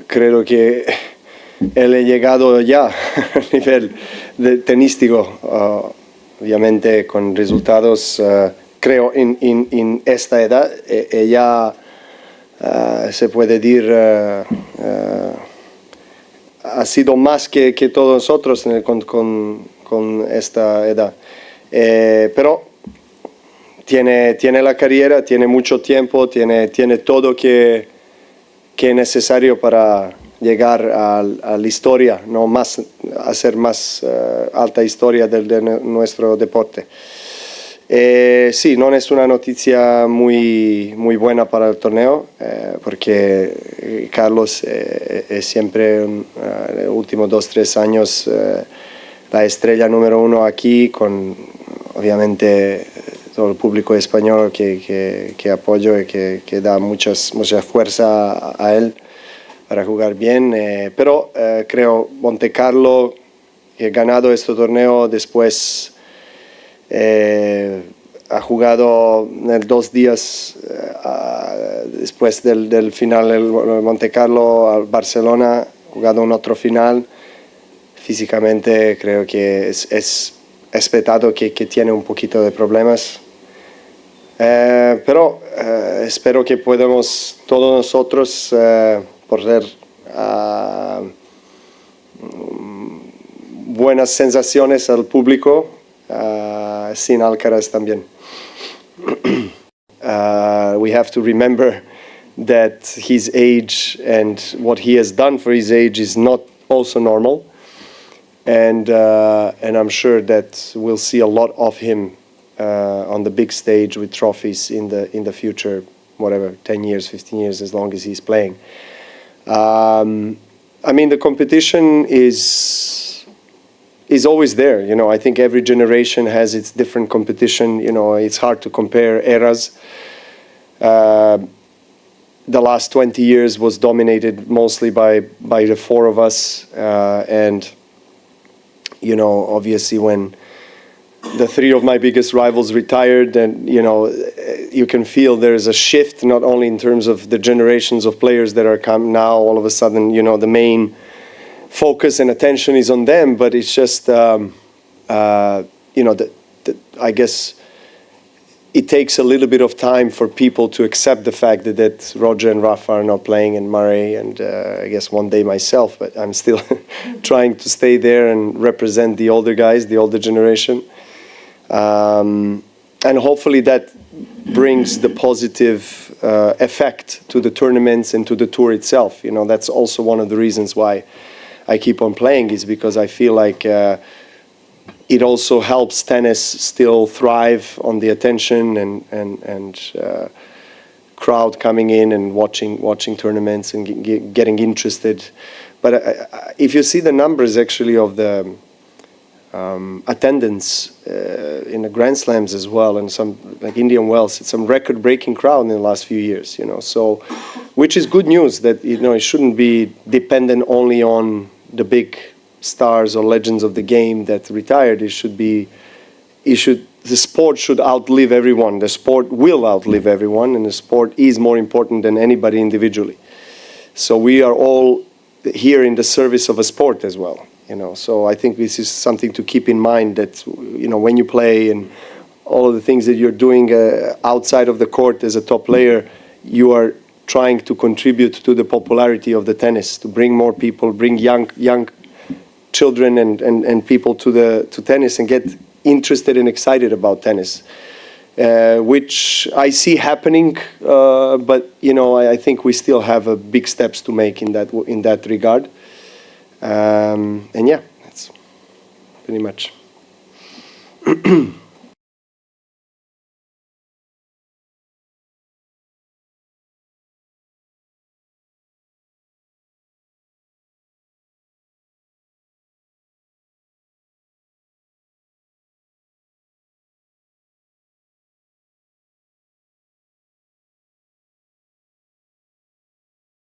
Creo que él ha llegado ya a nivel tenístico, obviamente con resultados, creo, en esta edad, ella se puede decir, ha sido más que todos nosotros con esta edad. Pero tiene la carrera, tiene mucho tiempo, tiene todo que es necesario para llegar a la historia, ¿no? Hacer más alta historia de nuestro deporte. Sí, no es una noticia muy buena para el torneo, porque Carlos es siempre, en los últimos 2-3 años, la estrella número 1 aquí, con obviamente todo el público español que apoya y que da mucha fuerza a él para jugar bien. Pero creo Monte Carlo, que ha ganado este torneo después. Ha jugado 2 días después del final del Monte Carlo al Barcelona, ha jugado un otro final. Físicamente creo que es respetado que tiene un poquito de problemas, pero espero que podamos todos nosotros poner buenas sensaciones al público, sin Alcaraz también. We have to remember that his age and what he has done for his age is not also normal, and I'm sure that we'll see a lot of him on the big stage with trophies in the future, whatever, 10 years, 15 years, as long as he's playing. I mean, the competition is always there. You know, I think every generation has its different competition. You know, it's hard to compare eras. The last 20 years was dominated mostly by the 4 of us, and you know, obviously when the 3 of my biggest rivals retired, and you know, you can feel there's a shift, not only in terms of the generations of players that are come now. All of a sudden, you know, the main focus and attention is on them, but it's just, you know, I guess it takes a little bit of time for people to accept the fact that Roger and Rafa are not playing, and Murray, and I guess one day myself, but I'm still trying to stay there and represent the older guys, the older generation. And hopefully that brings the positive effect to the tournaments and to the tour itself. You know, that's also one of the reasons why I keep on playing, is because I feel like it also helps tennis still thrive on the attention and crowd coming in and watching tournaments and getting interested. But if you see the numbers actually of the attendance in the Grand Slams as well, and some like Indian Wells, it's some record-breaking crowd in the last few years. You know, so which is good news, that you know it shouldn't be dependent only on the big stars or legends of the game that retired. The sport should outlive everyone. The sport will outlive everyone, and the sport is more important than anybody individually. So we are all here in the service of a sport as well. You know, so I think this is something to keep in mind, that you know, when you play and all of the things that you're doing outside of the court as a top player, you are trying to contribute to the popularity of the tennis, to bring more people, bring young children and people to tennis, and get interested and excited about tennis, which I see happening. But you know, I think we still have big steps to make in that regard. And yeah, that's pretty much.